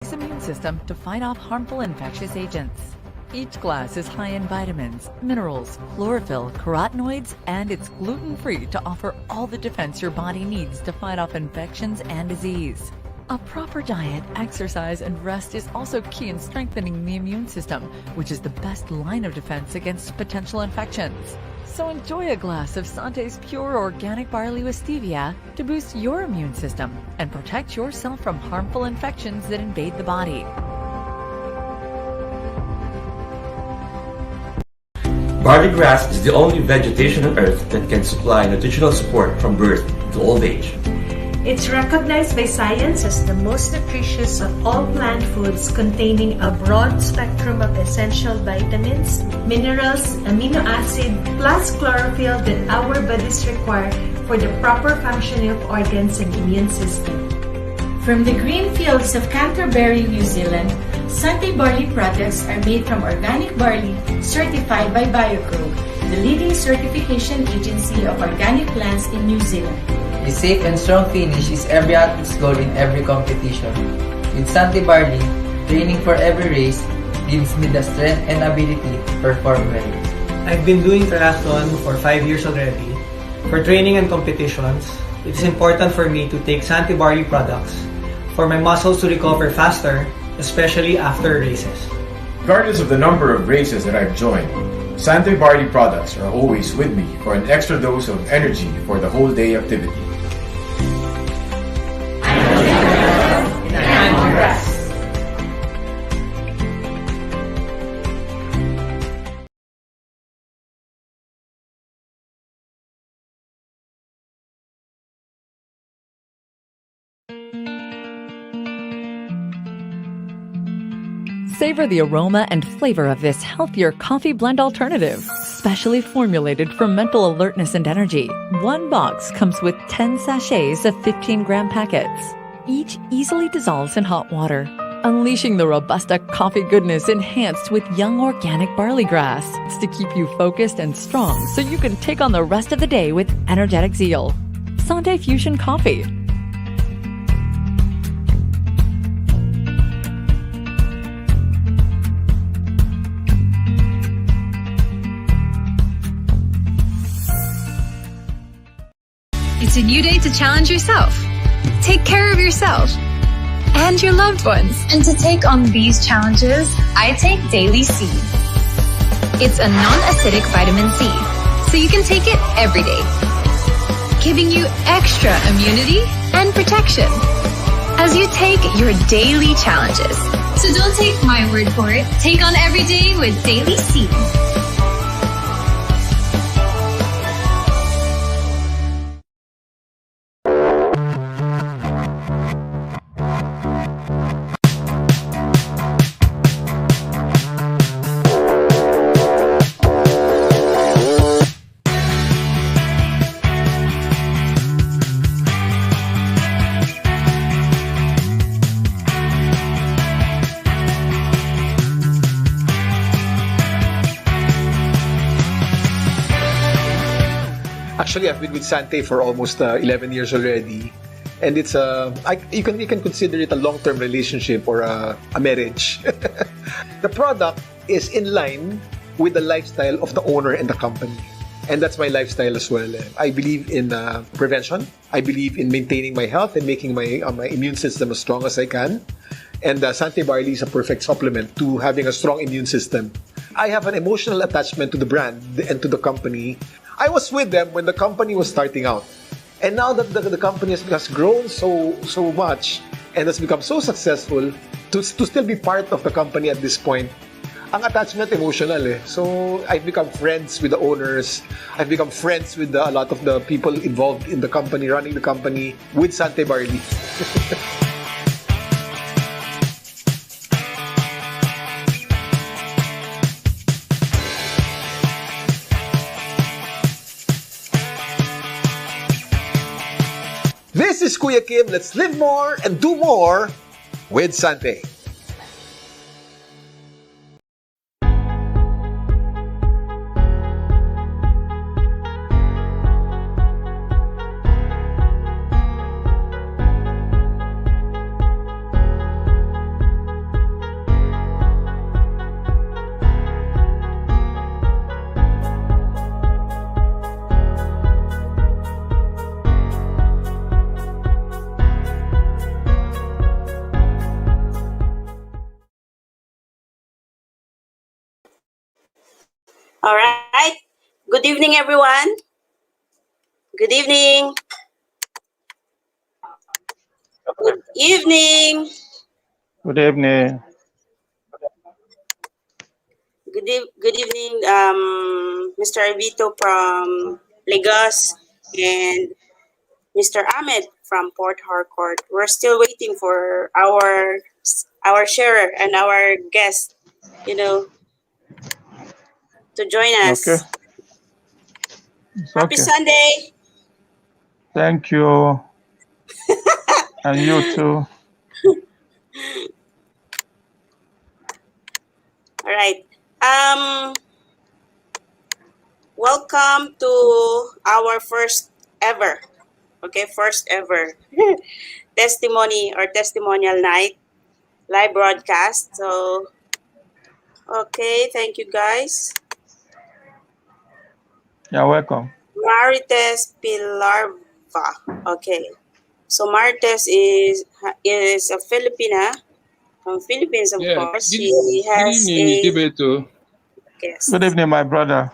body's immune system to fight off harmful infectious agents. Each glass is high in vitamins, minerals, chlorophyll, carotenoids, and it's gluten-free to offer all the defense your body needs to fight off infections and disease. A proper diet, exercise, and rest is also key in strengthening the immune system, which is the best line of defense against potential infections. So enjoy a glass of Sante's pure organic barley with stevia to boost your immune system and protect yourself from harmful infections that invade the body. Barley grass is the only vegetation on earth that can supply nutritional support from birth to old age. It's recognized by science as the most nutritious of all plant foods, containing a broad spectrum of essential vitamins, minerals, amino acid, plus chlorophyll that our bodies require for the proper functioning of organs and immune system. From the green fields of Canterbury, New Zealand, Sante barley products are made from organic barley certified by BioGrow, the leading certification agency of organic plants in New Zealand. The safe and strong finish is every athlete's goal in every competition. With Sante barley, training for every race gives me the strength and ability to perform well. I've been doing triathlon for 5 years already. For training and competitions, it is important for me to take Sante barley products for my muscles to recover faster, especially after races. Regardless of the number of races that I've joined, Sante barley products are always with me for an extra dose of energy for the whole day activity. Savor the aroma and flavor of this healthier coffee blend alternative, specially formulated for mental alertness and energy. One box comes with 10 sachets of 15-gram packets. Each easily dissolves in hot water, unleashing the Robusta coffee goodness enhanced with young organic barley grass to keep you focused and strong so you can take on the rest of the day with energetic zeal. Sante Fusion Coffee. It's a new day to challenge yourself, take care of yourself and your loved ones. And to take on these challenges, I take Daily C. It's a non-acidic vitamin C, so you can take it every day, giving you extra immunity and protection as you take your daily challenges. So don't take my word for it. Take on every day with Daily C. Actually, I've been with Sante for almost 11 years already, and it's you can consider it a long-term relationship or a marriage. The product is in line with the lifestyle of the owner and the company, and that's my lifestyle as well. I believe in prevention. I believe in maintaining my health and making my immune system as strong as I can. And Sante barley is a perfect supplement to having a strong immune system. I have an emotional attachment to the brand and to the company. I was with them when the company was starting out. And now that the company has grown so much and has become so successful, to still be part of the company at this point, ang attachment emotional eh. So I've become friends with the owners. I've become friends with a lot of the people involved in the company, running the company with Sante barley. This is Kuya Kim. Let's live more and do more with Sante. All right. Good evening, everyone. Good evening. Good evening. Good evening. Good evening, Mr. Evito from Lagos and Mr. Ahmed from Port Harcourt. We're still waiting for our sharer and our guest, you know, to join Okay. us. It's Happy okay. Sunday. Thank you. And you too. All right. Welcome to our first ever, testimony or testimonial night live broadcast. So, okay, thank you guys. You're welcome. Marites Pilarva. Okay. So Marites is a Filipina from Philippines, of Yeah, course. good, She good has evening, a Ibeto. guest. Good evening, my brother.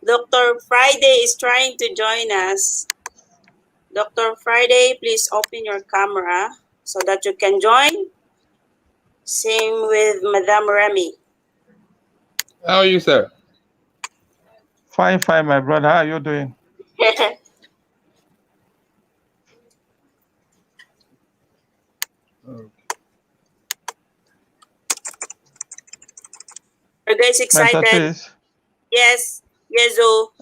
Dr. Friday is trying to join us. Dr. Friday, please open your camera so that you can join. Same with Madame Remy. How are you, sir? Fine, fine, my brother. How are you doing? Are you guys excited? Metatis. Yes. Yes, oh.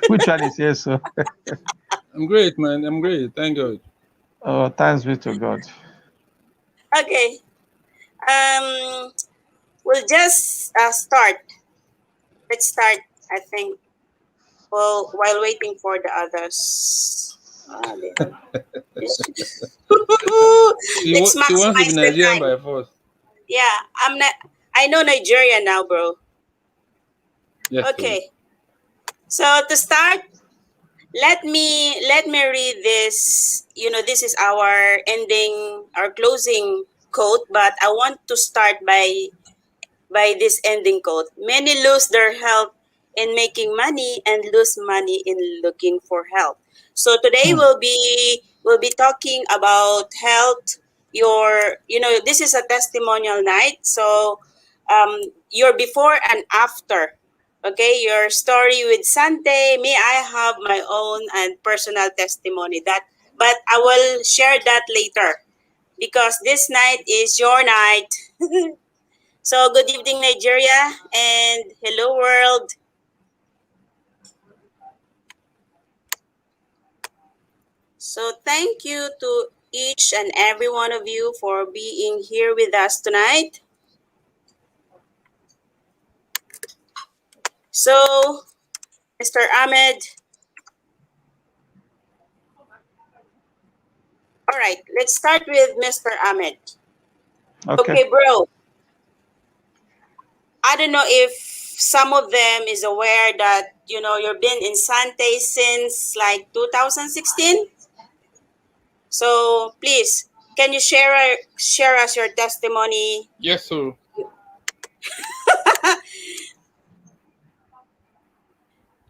Which one is yes, sir? I'm great, man. I'm great. Thank God. Oh, thanks be to God. Okay. We'll just start. Let's start, I think. Well, while waiting for the others. Let's She wants to be maximize the Nigerian time. by force. Yeah, I know Nigeria now, bro. Yes, okay. So to start, let me read this. This is our closing quote, but I want to start by this ending quote. Many lose their health in making money and lose money in looking for help. So today we'll be talking about health. This is a testimonial night. So your before and after. Okay, your story with Sante. May I have my own and personal testimony but I will share that later because this night is your night. So, good evening, Nigeria, and hello, world. So, thank you to each and every one of you for being here with us tonight. So, Mr. Ahmed. All right, let's start with Mr. Ahmed. Okay, bro. I don't know if some of them is aware that, you've been in Sante since like 2016. So please, can you share us your testimony? Yes, sir.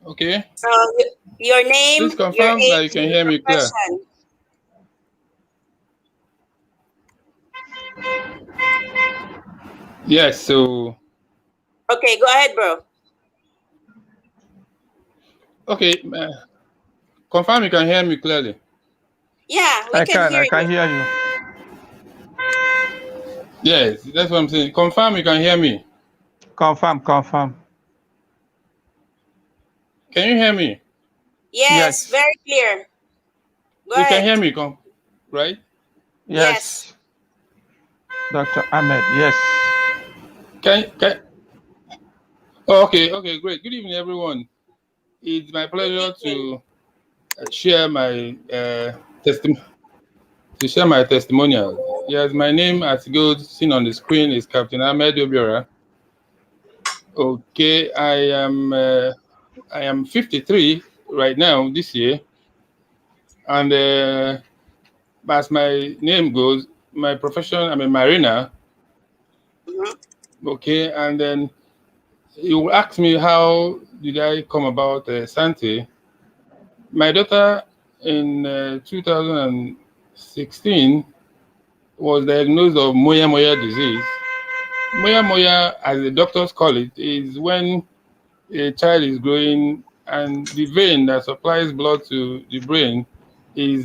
Okay. So your name, please confirm your that you age, can and hear me clear. profession. Yes, so. Okay, go ahead, bro. Okay, confirm you can hear me clearly. Yeah, we can hear you. I can hear you. Yes, that's what I'm saying. Confirm you can hear me. Confirm. Can you hear me? Yes, very clear. Go you ahead. Can hear me, right? Yes. Dr. Ahmed, yes. Can Oh, okay, great. Good evening, everyone. It's my pleasure to share my testimonial. Yes, my name, as it goes seen on the screen, is Captain Ahmed Obiora. Okay, I am 53 right now this year, and as my name goes, my profession, I'm a mariner. Okay, and then you asked me how did I come about Sante. My daughter in 2016 was diagnosed of moya moya disease. Moya moya, as the doctors call it, is when a child is growing and the vein that supplies blood to the brain is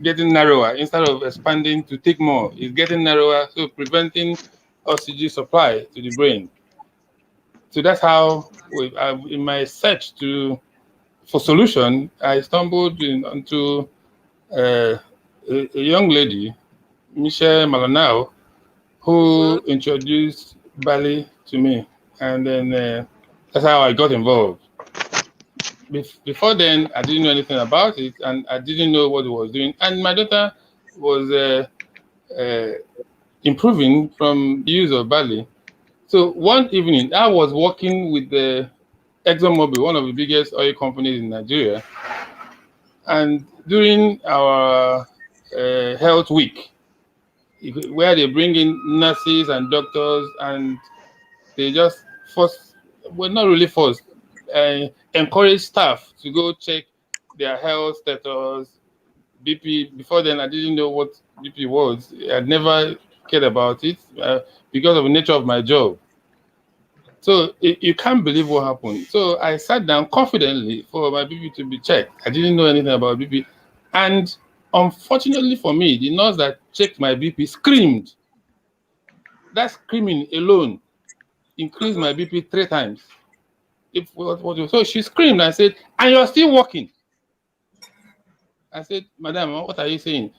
getting narrower instead of expanding to take more. It's getting narrower, so preventing oxygen supply to the brain. So that's how, in my search for solution, I stumbled onto a young lady, Michelle Malanao, who introduced Bali to me, and then that's how I got involved. Before then, I didn't know anything about it, and I didn't know what it was doing. And my daughter was improving from the use of Bali. So one evening, I was working with the ExxonMobil, one of the biggest oil companies in Nigeria, and during our health week, where they bring in nurses and doctors, and they just not really forced, encourage staff to go check their health status, BP. Before then, I didn't know what BP was. I'd never cared about it because of the nature of my job. So you can't believe what happened. So I sat down confidently for my BP to be checked. I didn't know anything about BP. And unfortunately for me, the nurse that checked my BP screamed. That screaming alone increased my BP 3 times. So she screamed and said, "And you're still working?" I said, "Madam, what are you saying?"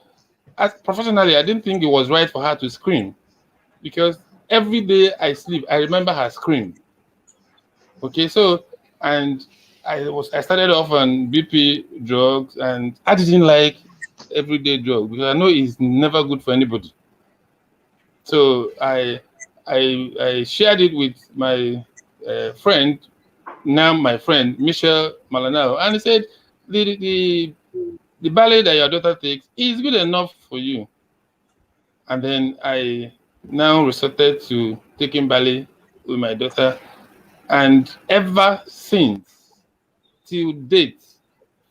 Professionally, I didn't think it was right for her to scream, because every day I sleep, I remember her scream. Okay, so, and I started off on BP drugs, and I didn't like everyday drugs because I know it's never good for anybody. So I shared it with my friend, now my friend Michelle Malanao, and he said the ballet that your daughter takes is good enough for you. And then I now resorted to taking ballet with my daughter, and ever since, till date,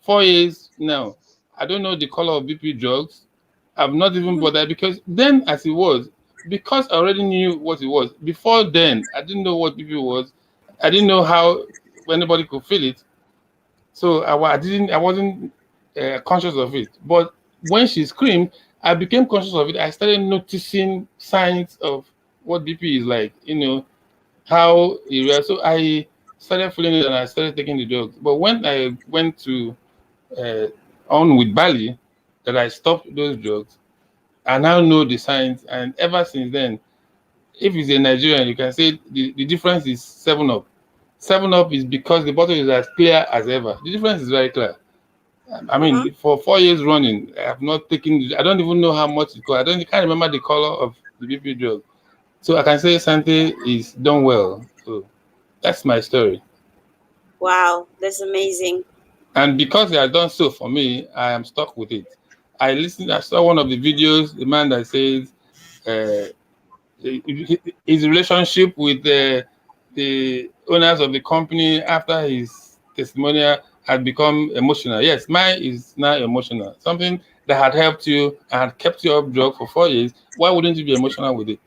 4 years now, I don't know the color of BP drugs. I've not even bothered, because then, as it was, because I already knew what it was. Before then, I didn't know what BP was. I didn't know how anybody could feel it. So I wasn't conscious of it. But when she screamed, I became conscious of it. I started noticing signs of what BP is like, how it reacts. So I started feeling it, and I started taking the drugs. But when I went to on with Bali, that I stopped those drugs, I now know the signs. And ever since then, if it's a Nigerian, you can say the difference is 7-Up. 7-Up is because the bottle is as clear as ever. The difference is very clear. I mean, for 4 years running, I have not taken. I don't even know how much it costs. I can't remember the color of the BP drug. So I can say Sante is done well. So that's my story. Wow, that's amazing. And because they have done so for me, I am stuck with it. I saw one of the videos, the man that says his relationship with the owners of the company after his testimonial had become emotional. Yes, mine is now emotional. Something that had helped you and had kept you up drug for 4 years. Why wouldn't you be emotional with it?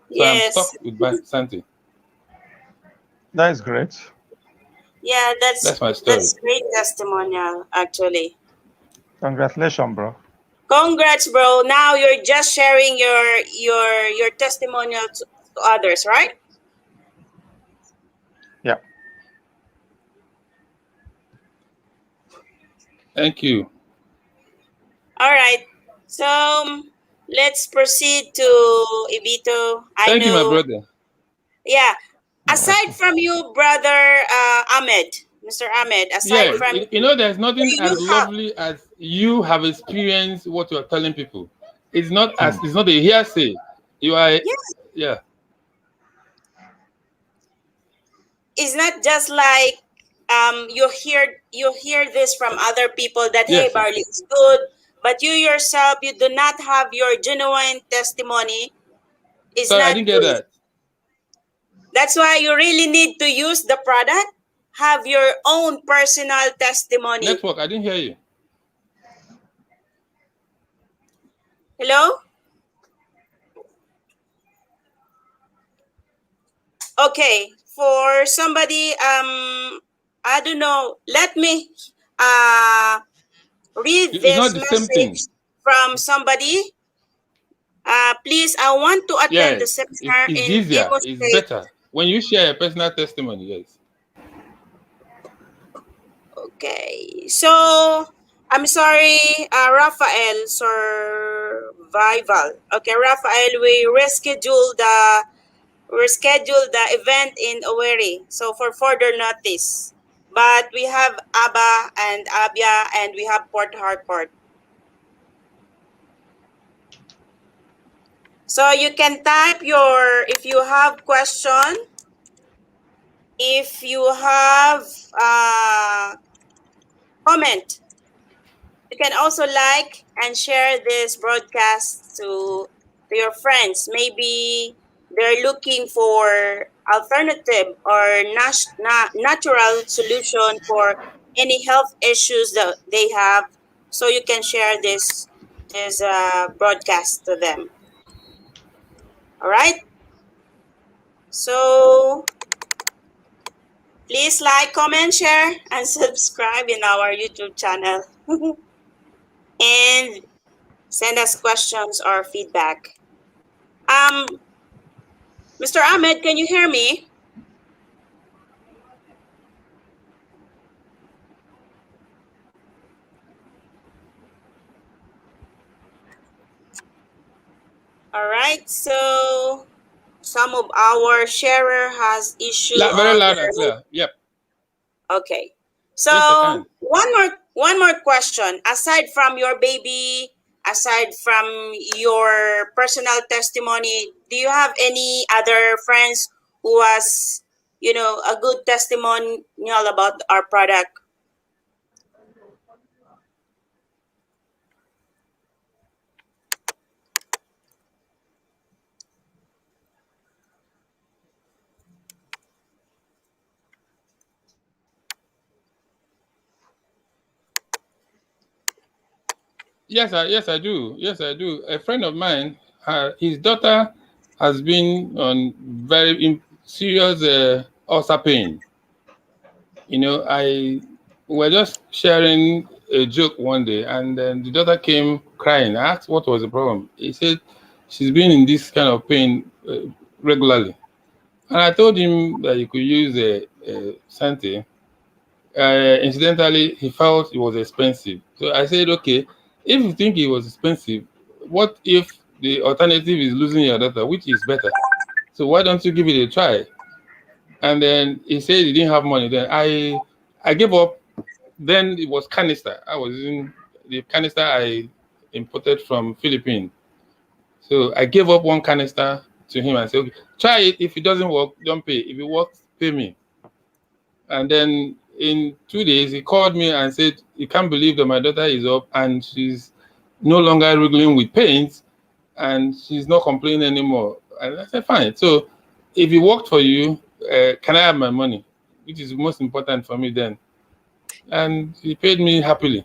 So yes. I'm stuck with Sante. That is great. Yeah, that's my story. That's great testimonial, actually. Congratulations, bro. Congrats, bro. Now you're just sharing your testimonial to others, right? Yeah. Thank you. All right. So let's proceed to Ibito. Thank you, my brother. Yeah. Aside from you, brother Ahmed, Mr. Ahmed, aside from there's nothing as lovely as you have experienced what you are telling people. It's not a hearsay. You are yeah. It's not just like you hear this from other people that hey, barley is good, but you yourself, you do not have your genuine testimony. Sorry, I didn't get that. That's why you really need to use the product. Have your own personal testimony. Network, I didn't hear you. Hello? Okay, for somebody, I don't know, let me read It's not this the same thing. message from somebody. Please, I want to attend the Yes, seminar it's in easier. Imo It's State. better when you share a personal testimony. Yes. Okay, so I'm sorry, Rafael Survival. Okay, Rafael, we reschedule the event in Owerri. So for further notice, but we have Aba and Abia, and we have Port Harcourt. So you can type if you have question, if you have comment. You can also like and share this broadcast to your friends. Maybe they're looking for alternative or natural solution for any health issues that they have. So you can share this broadcast to them. All right. So please like, comment, share, and subscribe in our YouTube channel. And send us questions or feedback. Mr. Ahmed, can you hear me? All right, so some of our sharer has issue Very on loud their. and clear. Yep. Okay. So Yes, I can. one more question. Aside from your baby, aside from your personal testimony, do you have any other friends who has, a good testimonial about our product? Yes, I do. Yes, I do. A friend of mine, his daughter has been on very serious ulcer pain. I we're just sharing a joke one day, and then the daughter came crying. I asked what was the problem. He said she's been in this kind of pain regularly, and I told him that he could use a Sante. Incidentally, he felt it was expensive. So I said, okay, if you think it was expensive, what if the alternative is losing your daughter, which is better? So why don't you give it a try? And then he said he didn't have money. Then I gave up. Then it was canister. I was using the canister I imported from Philippines. So I gave up one canister to him and said, okay, try it. If it doesn't work, don't pay. If it works, pay me. And then in 2 days, he called me and said, he can't believe that my daughter is up and she's no longer wriggling with pains and she's not complaining anymore. And I said, fine. So if it worked for you, can I have my money? Which is most important for me then. And he paid me happily.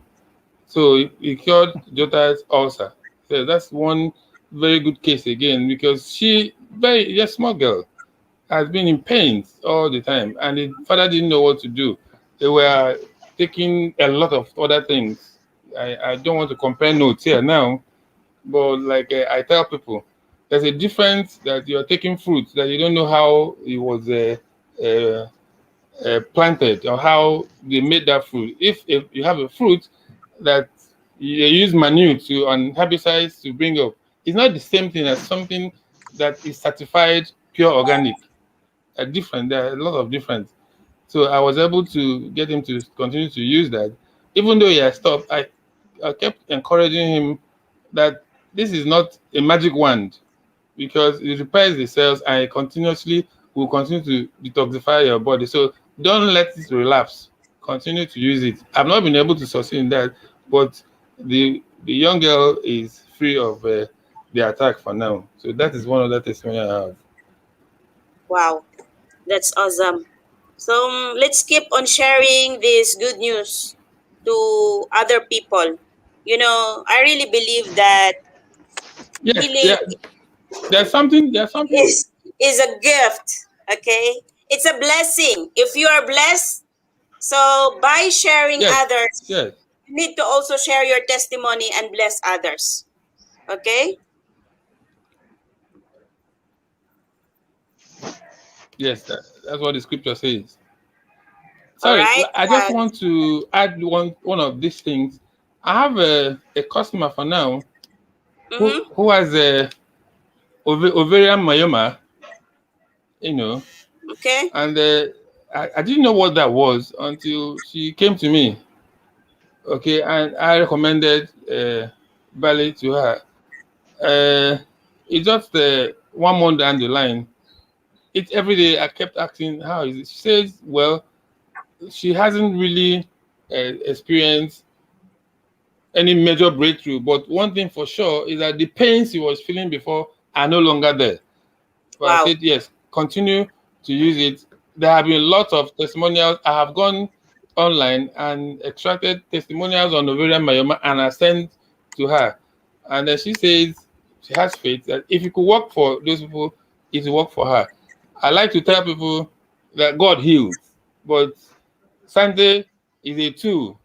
So he cured daughter's ulcer. So that's one very good case again because she, a small girl, has been in pain all the time, and the father didn't know what to do. They were taking a lot of other things. I don't want to compare notes here now, but like I tell people, there's a difference that you're taking fruit that you don't know how it was planted or how they made that fruit. If you have a fruit that you use manure to and herbicides to bring up, it's not the same thing as something that is certified pure organic. Different. There are a lot of difference. So I was able to get him to continue to use that. Even though he had stopped, I kept encouraging him that this is not a magic wand because it repairs the cells and it continuously will continue to detoxify your body. So don't let it relapse. Continue to use it. I've not been able to succeed in that, but the young girl is free of the attack for now. So that is one of the testimony I have. Wow. That's awesome. So let's keep on sharing this good news to other people. I really believe that Yes, healing there's something. There's something. is a gift. Okay, it's a blessing. If you are blessed, so by sharing Yes, others, yes, you need to also share your testimony and bless others. Okay. yes. That's what the scripture says. All Sorry, right. I just want to add one of these things. I have a customer for now who has a ovarian myoma, Okay. and I didn't know what that was until she came to me. Okay, and I recommended ballet to her. It's just 1 month down the line. It every day I kept asking how is it. She says, well, she hasn't really experienced any major breakthrough, but one thing for sure is that the pains she was feeling before are no longer there. But Wow. I said, yes, continue to use it. There have been lots of testimonials. I have gone online and extracted testimonials on ovarian myoma and I sent to her. And then she says she has faith that if it could work for those people, it will work for her. I like to tell people that God heals, but Sante is a tool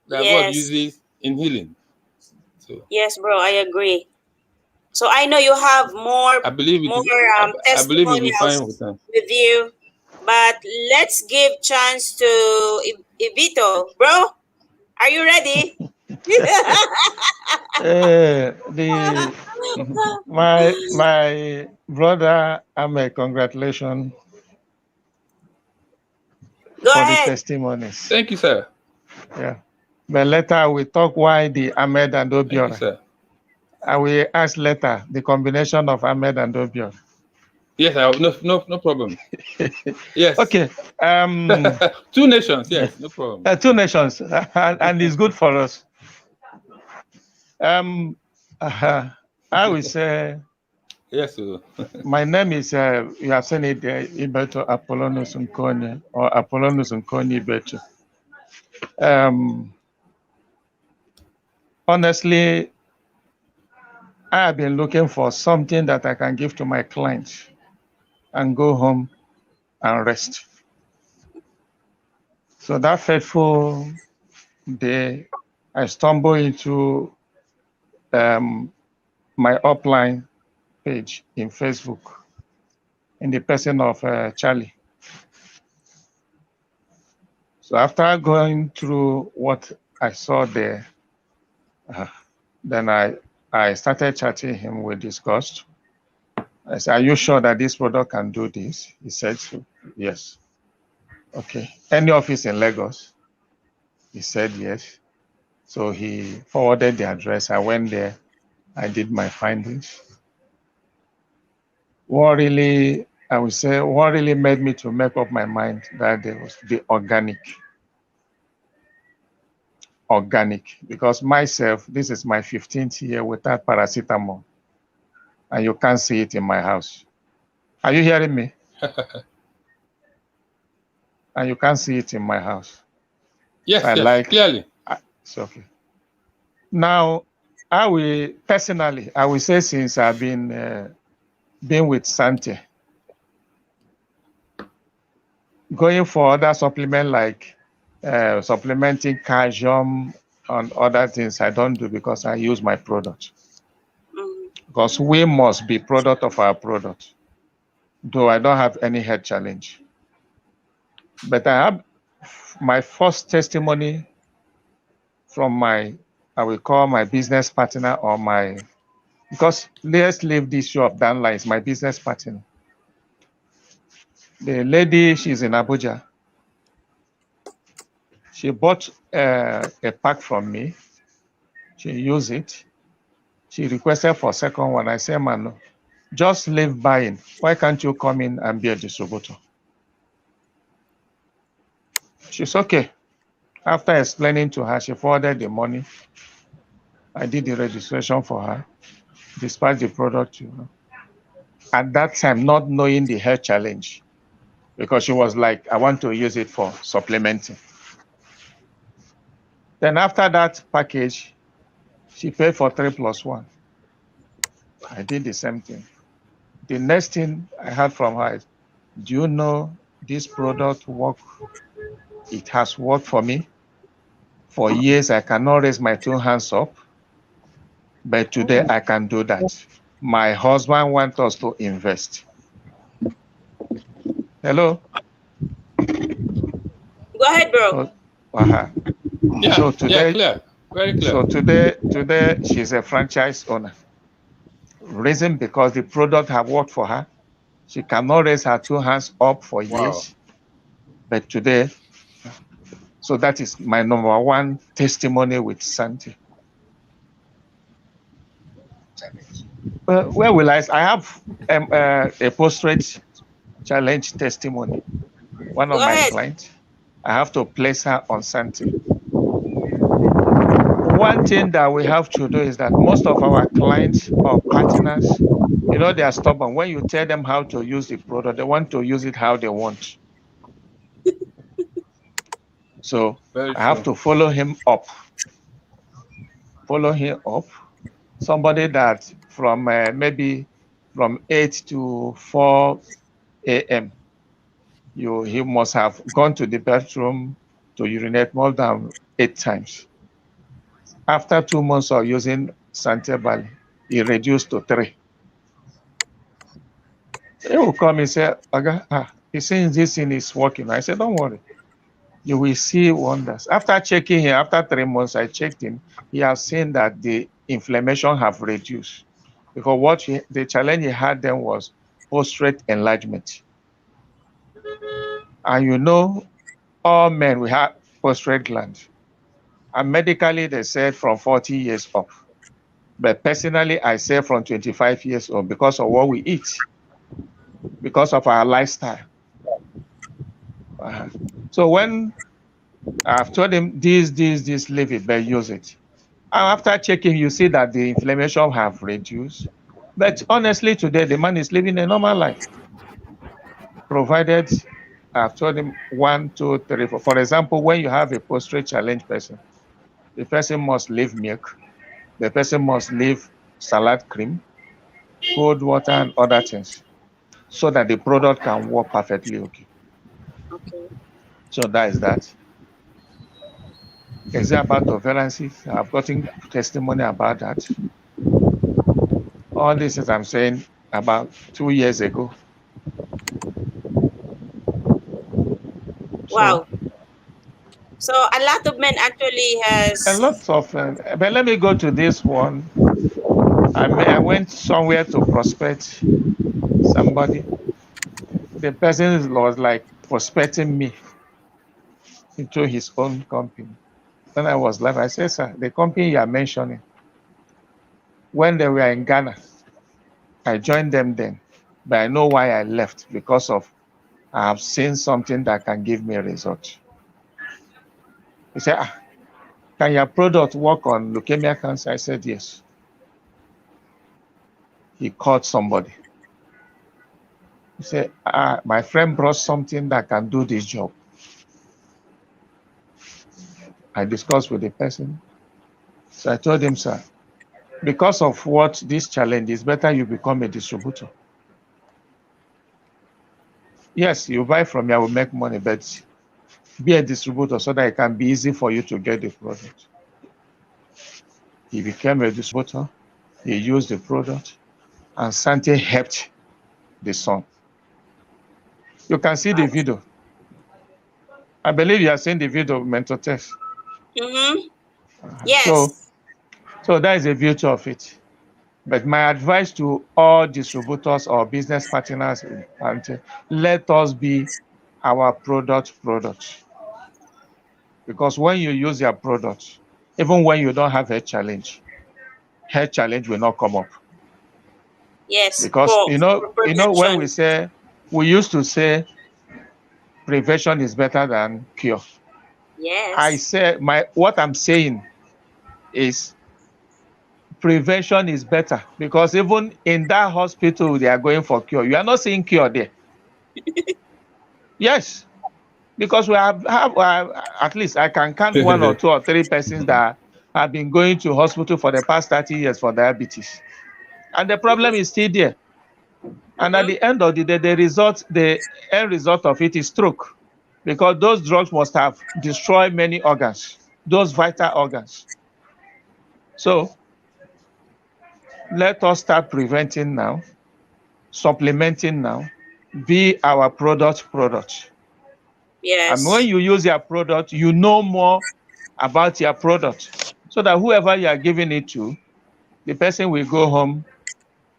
that God Yes. uses in healing. So Yes, bro. I agree. So I know you have more I believe I believe it'll be fine with testimonials them. with you, but let's give chance to Ibito, bro. Are you ready? The my brother Ahmed, congratulations Go for the ahead. testimonies. Thank you, sir. Yeah. But later we talk why the Ahmed and Thank you, Obiora. sir. I will ask later the combination of Ahmed and Obiora. Yes, no problem. Yes. Okay. 2 nations. Yes, no problem. 2 nations, and it's good for us. I will say. Yes, sir. My name is, you have seen it there, Ibeto Apollonus Nkoni, or Apollonus Nkoni Ibeto. Honestly, I have been looking for something that I can give to my clients and go home and rest. So that fateful day, I stumbled into my upline page in Facebook in the person of Charlie. So after going through what I saw there, then I started chatting him. We discussed. I said, "Are you sure that this product can do this?" He said, so, "Yes." Okay. Any office in Lagos? He said yes. So he forwarded the address. I went there. I did my findings. What really, I would say, what really made me to make up my mind that there was the organic. Because myself, this is my 15th year without paracetamol, and you can't see it in my house. Are you hearing me? And you can't see it in my house. Yes, so yes, clearly. It's okay. Now, I will say since I've been with Sante, going for other supplement like supplementing calcium and other things, I don't do because I use my product. Because we must be product of our product. Though I don't have any health challenge. But I have my first testimony from my, I will call my business partner or because let's leave this show of downline, is my business partner. The lady, she's in Abuja. She bought a pack from me. She used it. She requested for a second one. I said, "Man, just leave buying. Why can't you come in and be a distributor?" She's okay. After explaining to her, she forwarded the money. I did the registration for her, dispatched the product to her. At that time, not knowing the health challenge. because she was like, I want to use it for supplementing. Then after that package, she paid for 3+1. I did the same thing. The next thing I heard from her is, do you know this product work? It has worked for me. For years, I cannot raise my two hands up, but today I can do that. My husband wants us to invest. Hello? Go ahead, bro. Yeah, So today, clear. Very clear. So today she's a franchise owner. Reason because the product have worked for her. She cannot raise her two hands up for years. But today, so that is my number one testimony with Sante. Where will I have a post-trade challenge testimony. One of my clients, I have to place her on Sante. One thing that we have to do is that most of our clients or partners, you know, they are stubborn. When you tell them how to use the product, they want to use it how they want. So I have to follow him up. Follow him up. Somebody that from maybe from 8 to 4 a.m. He must have gone to the bathroom to urinate more than 8 times. After 2 months of using Sante Barley, he reduced to 3. He will come and say, he's saying this thing is working. I said, don't worry. You will see wonders. After checking him, after 3 months, I checked him. He has seen that the inflammation have reduced. Because the challenge he had then was post-rate enlargement. And you know, all men, we have post-rate gland. And medically, they said from 40 years up. But personally, I say from 25 years old because of what we eat, because of our lifestyle. So when I've told him this, leave it, but use it. And after checking, you see that the inflammation have reduced. But honestly, today, the man is living a normal life. Provided I've told him 1, 2, 3, 4. For example, when you have a post-rate challenge person, the person must leave milk. The person must leave salad cream, cold water, and other things, so that the product can work perfectly okay. So that is that. Is it about tolerances? I've gotten testimony about that. All this is I'm saying about 2 years ago. Wow. So a lot of men actually has... A lot of... but let me go to this one. I went somewhere to prospect somebody. The person was like prospecting me into his own company. Then I was like, I said, sir, the company you are mentioning, when they were in Ghana, I joined them then. But I know why I left, because of I have seen something that can give me a result. He said, can your product work on leukemia cancer? I said, yes. He called somebody. He said, my friend brought something that can do this job. I discussed with the person. So I told him, sir, because of what this challenge is, better you become a distributor. Yes, you buy from me, I will make money, but be a distributor so that it can be easy for you to get the product. He became a distributor. He used the product, and Sante helped the son. You can see the video. I believe you have seen the video of mental test. Yes. So that is the beauty of it. But my advice to all distributors or business partners, let us be our product. Because when you use your product, even when you don't have health challenge will not come up. Yes. Because you know when we used to say prevention is better than cure. Yes. I say what I'm saying is prevention is better, because even in that hospital they are going for cure. You are not seeing cure there. Yes, because we have at least I can count one or two or three persons that have been going to hospital for the past 30 years for diabetes. And the problem is still there. And at the end of the day, the end result of it is stroke. Because those drugs must have destroyed many organs, those vital organs. So let us start preventing now, supplementing now, be our product. And when Yes. you use your product, you know more about your product. So that whoever you are giving it to, the person will go home,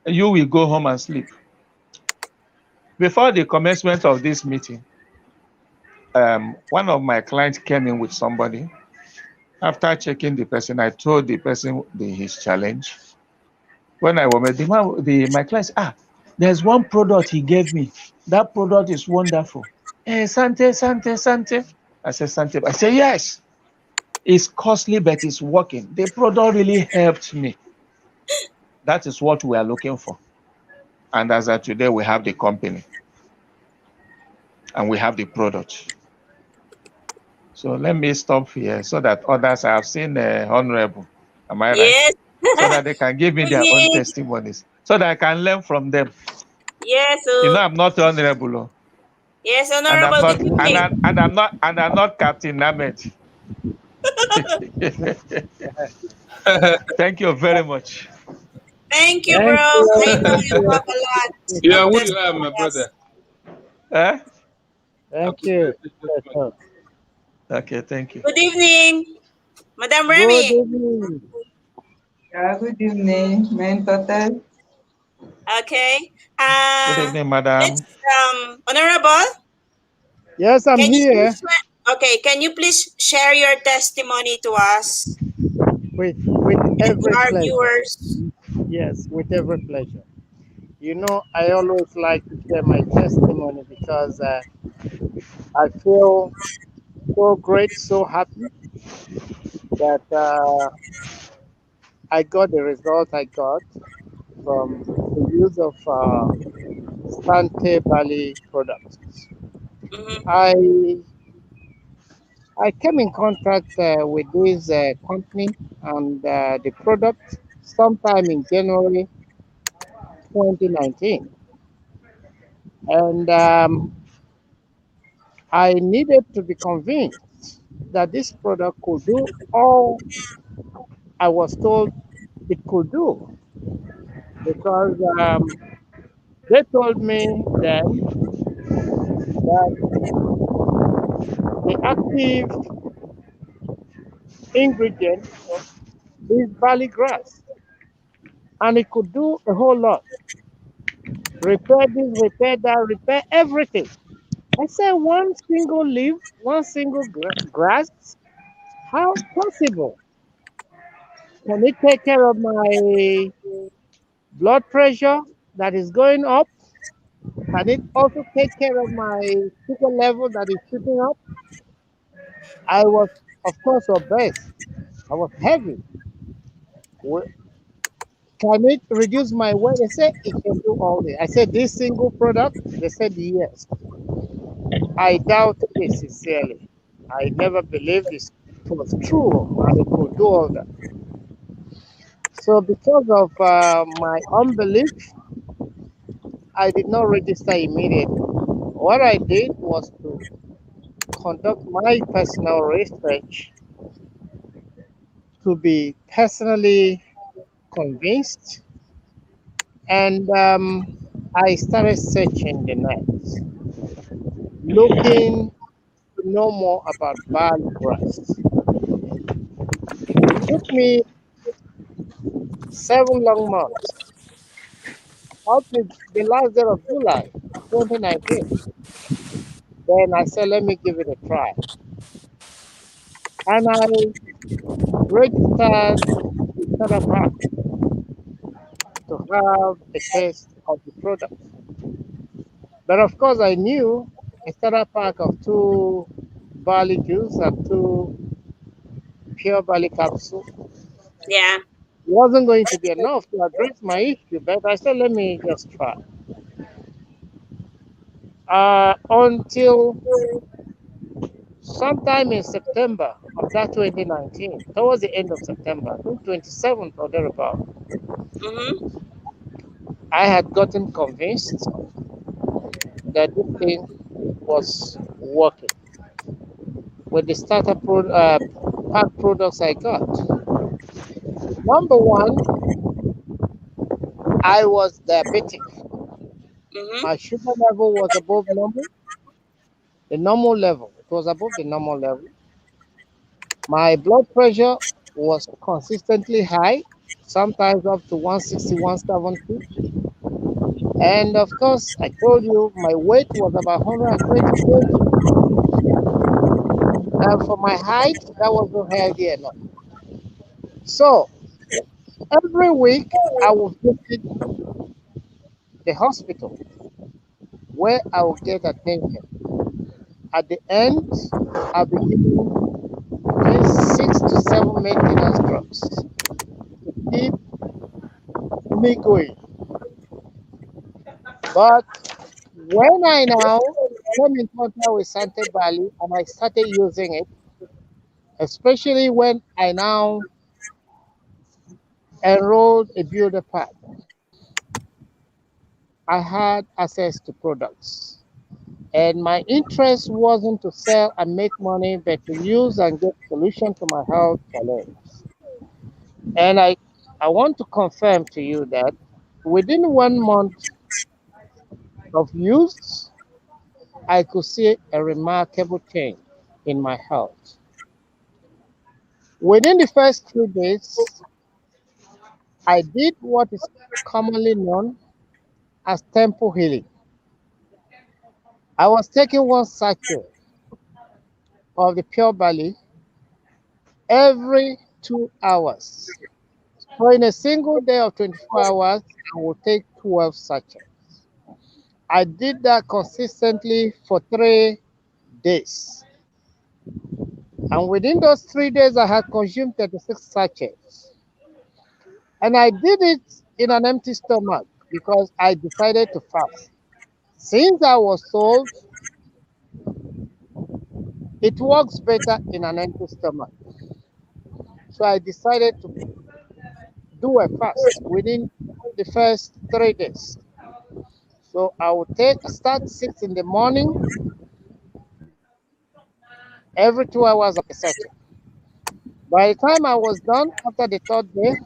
you will go home and sleep. Before the commencement of this meeting, one of my clients came in with somebody. After checking the person, I told the person his challenge. When I was my client said, there's one product he gave me. That product is wonderful. Hey, Sante. I said, Sante. I said, yes. It's costly, but it's working. The product really helped me. That is what we are looking for. And as of today, we have the company and we have the product. So let me stop here so that others have seen Honorable. Am I right? Yes. So that they can give me their own Evening. testimonies. So that I can learn from them. Yes. You know, So, I'm not honorable. yes, And I'm Honorable. not Good evening. and I'm not Captain Ahmed. Thank you very much. Thank you, bro. Thank I know you. you have a lot Yeah, of who you are, my testimonials. brother? Eh? Thank you. Appreciate the testimony. Okay, thank you. Good evening, Madam Good Remy. evening. Yeah, good evening, main total. Okay. Good evening, madam. Let's Honorable. Yes, I'm Can you here please okay? Can you please share your testimony to us with and to every our pleasure. viewers? Yes, with every pleasure. You know, I always like to share my testimony because I feel so great, so happy that I got the result I got from the use of Sante Bali products. Mm-hmm. I I came in contact with this company and the product sometime in January 2019. And I needed to be convinced that this product could do all I was told it could do because they told me then that the active ingredient is barley grass and it could do a whole lot. Repair this, repair that, repair everything. I said one single leaf, one single grass. How possible? Can it take care of my blood pressure that is going up? Can it also take care of my sugar level that is shooting up? I was, of course, obese. I was heavy. Can it reduce my weight? They said it can do all this. I said this single product. They said yes. I doubted it sincerely. I never believed it was true and it could do all that. So, because of my unbelief, I did not register immediately. What I did was to conduct my personal research to be personally convinced, and I started searching the net, looking to know more about barley grass. It took me 7 long months up to the last day of July 2019. Then I said, let me give it a try. And I registered with Startup Pack to have a taste of the product. But of course, I knew a starter pack of 2 barley juice and 2 pure barley capsule Yeah. wasn't going to be enough to address my issue. But I said, let me just try. until sometime in September of that 2019, towards the end of September, I think 27th or thereabout, Mm-hmm. I had gotten convinced that this thing was working with the pack products I got. Number one, I was diabetic. Mm-hmm. My sugar level was above normal, the normal level. It was above the normal level. My blood pressure was consistently high, sometimes up to 160, 170. And of course, I told you my weight was about 120 kg. And for my height, that was not healthy enough. So every week, I would visit the hospital where I will get attention. At the end, I'll be given these 6 to 7 maintenance drugs to keep me going. But when I now came in contact with Sante Bali and I started using it, especially when I now enrolled a builder pack, I had access to products. And my interest wasn't to sell and make money, but to use and get solution to my health challenge. And I want to confirm to you that within 1 month of use, I could see a remarkable change in my health. Within the first 3 days, I did what is commonly known as temple healing. I was taking one sachet of the pure barley every 2 hours. So in a single day of 24 hours, I would take 12 sachets. I did that consistently for 3 days. And within those 3 days, I had consumed 36 sachets. And I did it in an empty stomach because I decided to fast. Since I was told it works better in an empty stomach, so I decided to do a fast within the first 3 days. So I would start 6 in the morning, every 2 hours of a sachet. By the time I was done after the third day,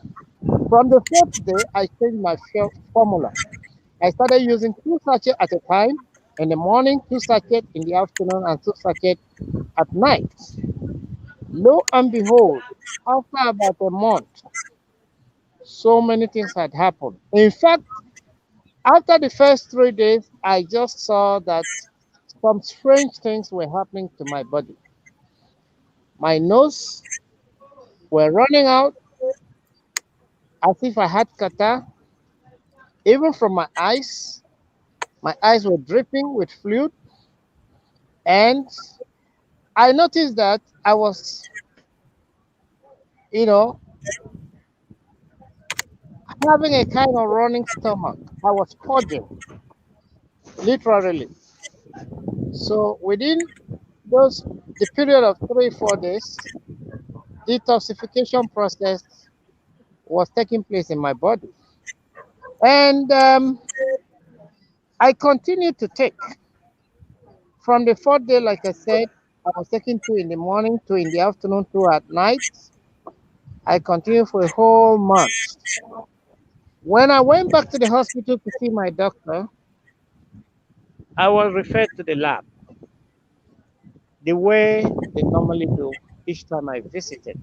from the fourth day, I changed my formula. I started using 2 sachets at a time in the morning, 2 sachets in the afternoon, and 2 sachets at night. Lo and behold, after about a month, so many things had happened. In fact, after the first 3 days, I just saw that some strange things were happening to my body. My nose were running out as if I had catarrh, even from my eyes. My eyes were dripping with fluid, and I noticed that I was, you know, having a kind of running stomach. I was purging, literally. So within the period of 3, 4 days, detoxification process was taking place in my body. And I continued to take. From the fourth day, like I said, I was taking 2 in the morning, 2 in the afternoon, 2 at night. I continued for a whole month. When I went back to the hospital to see my doctor, I was referred to the lab the way they normally do each time I visited.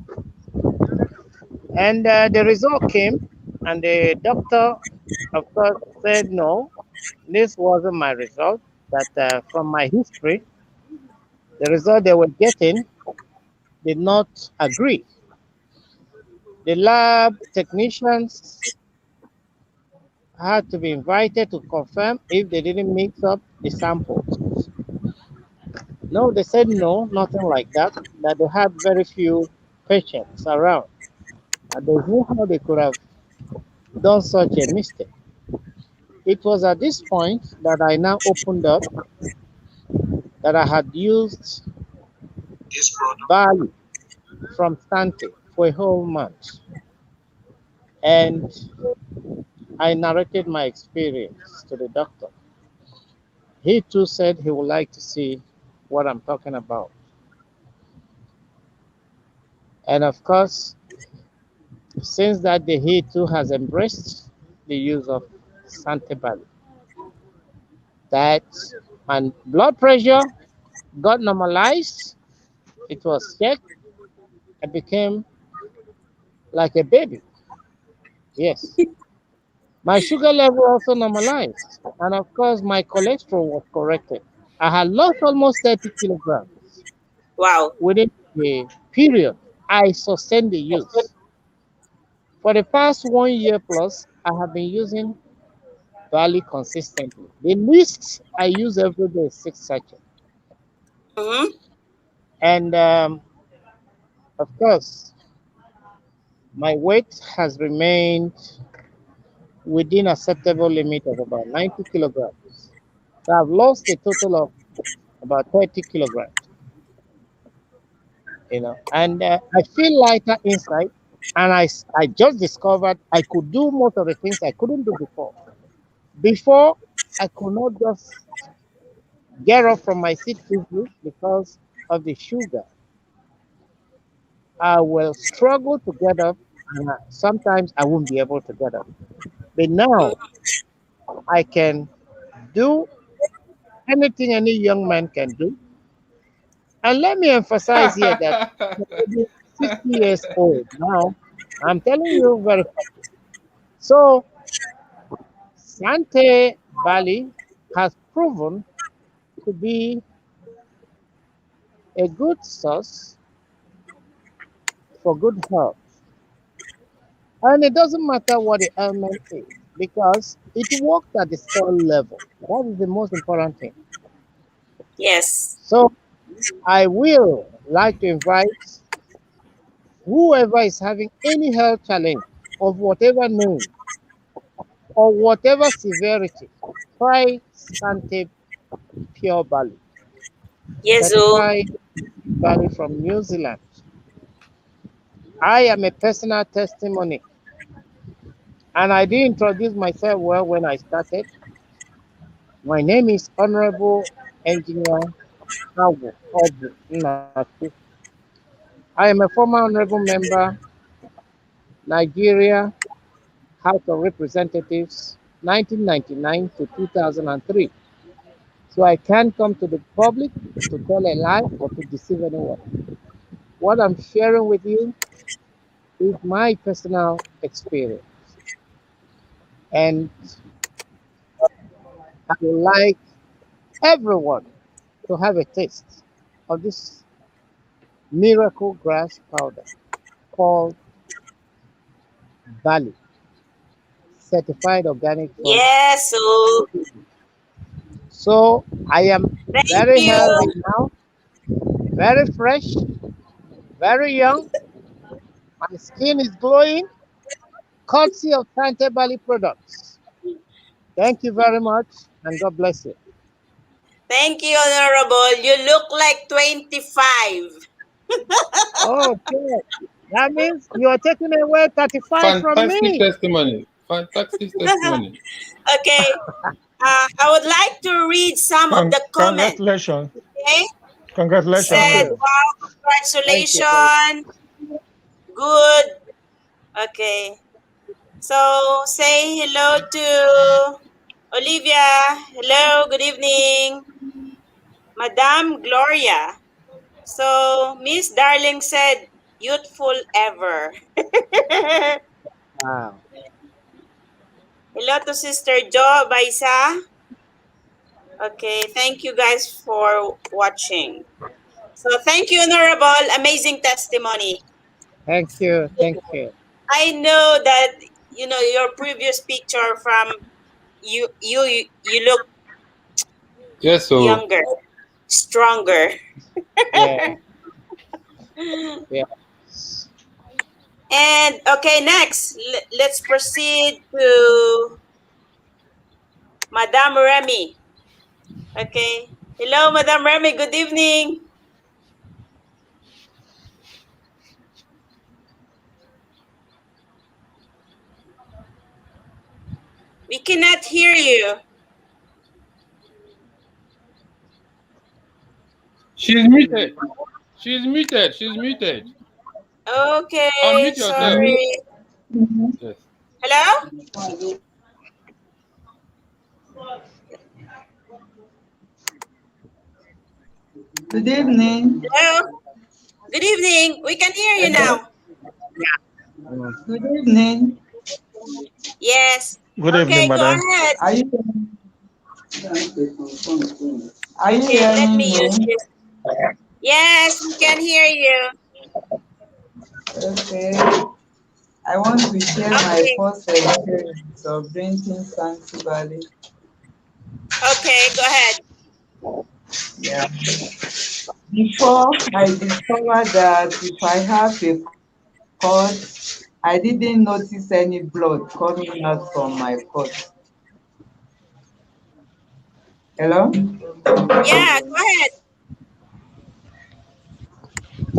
And the result came, and the doctor, of course, said no, this wasn't my result, that from my history, the result they were getting did not agree. The lab technicians had to be invited to confirm if they didn't mix up the samples. No, they said no, nothing like that, that they had very few patients around. And there's no how they could have done such a mistake. It was at this point that I now opened up that I had used barley from Sante for a whole month. And I narrated my experience to the doctor. He too said he would like to see what I'm talking about. And of course, since that day, he too has embraced the use of Sante barley. That and blood pressure got normalized. It was checked. I became like a baby. Yes. My sugar level also normalized. And of course, my cholesterol was corrected. I had lost almost 30 kilograms Wow. within a period I sustained the use. For the past 1 year plus, I have been using barley consistently. The least I use every day is 6 sachets. Mm-hmm. And of course, my weight has remained within acceptable limit of about 90 kilograms. So I've lost a total of about 30 kilograms, and I feel lighter inside. And I just discovered I could do most of the things I couldn't do before. Before, I could not just get up from my seat easily because of the sugar. I will struggle to get up, and sometimes I won't be able to get up. But now I can do anything any young man can do. And let me emphasize here that I'm already 60 years old now. I'm telling you very so Sante Valley has proven to be a good source for good health. And it doesn't matter what the ailment is because it works at the cell level. That is the most important thing. Yes. So I will like to invite whoever is having any health challenge of whatever name or whatever severity, try Sante Pure Barley, Yes, oh. certified barley from New Zealand. I am a personal testimony, and I did introduce myself well when I started. My name is Honorable Engineer Awu Obu Nnachi. I am a former honorable member, Nigeria House of Representatives, 1999 to 2003. So I can't come to the public to tell a lie or to deceive anyone. What I'm sharing with you is my personal experience. And I would like everyone to have a taste of this miracle grass powder called Bali, certified organic from. Yes, oh. So I am Thank very healthy you. now, very fresh, very young. My skin is glowing, courtesy of Sante Bali products. Thank you very much, and God bless you. Thank you, Honorable. You look like 25. Oh, okay. That means you are taking away 35 from Fantastic me. testimony. Fantastic testimony. Okay. I would like to read some of the comments. Congratulations. Okay. Congratulations. Thank Said, you. wow, Thank you very much. congratulations. Good. Okay. So say hello to Olivia. Hello, good evening. Madame Gloria. So Miss Darling said, youthful ever. Wow. Hello to Sister Jo Baisa. Okay, thank you guys for watching. So thank you, Honorable. Amazing testimony. Thank you. Thank you. I know that your previous picture from you look Yes, so younger, stronger. Yeah. Yeah. And okay, next let's proceed to Madam Remy. Okay. Hello, Madam Remy. Good evening. We cannot hear you. She's muted. She's muted. She's muted. Okay, Unmute yourself. sorry. Yes. Hello? Good evening. Hello? Good evening. We can hear you Hello. now. Good evening. Yes. Good evening, Okay, go madam. ahead. Are you are you Okay, let hearing me use me? this. Yes, we can hear you. Okay. I want to share my Okay. first experience of drinking Sante Valley. Okay, go ahead. Yeah. Before I discovered that if I have a cut, I didn't notice any blood coming out from my cut. Hello? Yeah, go ahead.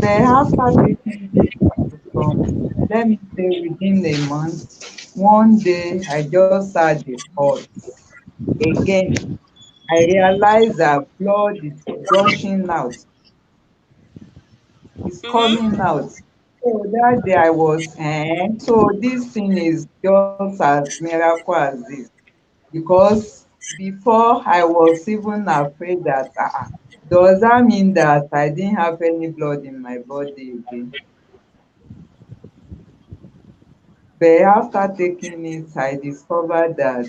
They have started taking from, let me say, within a month. One day I just had the cut. Again, I realized that blood is gushing out, it's Mm-hmm. coming out. So that day I was, so this thing is just as miracle as this. Because before I was even afraid that, does that mean that I didn't have any blood in my body again? But after taking it, I discovered that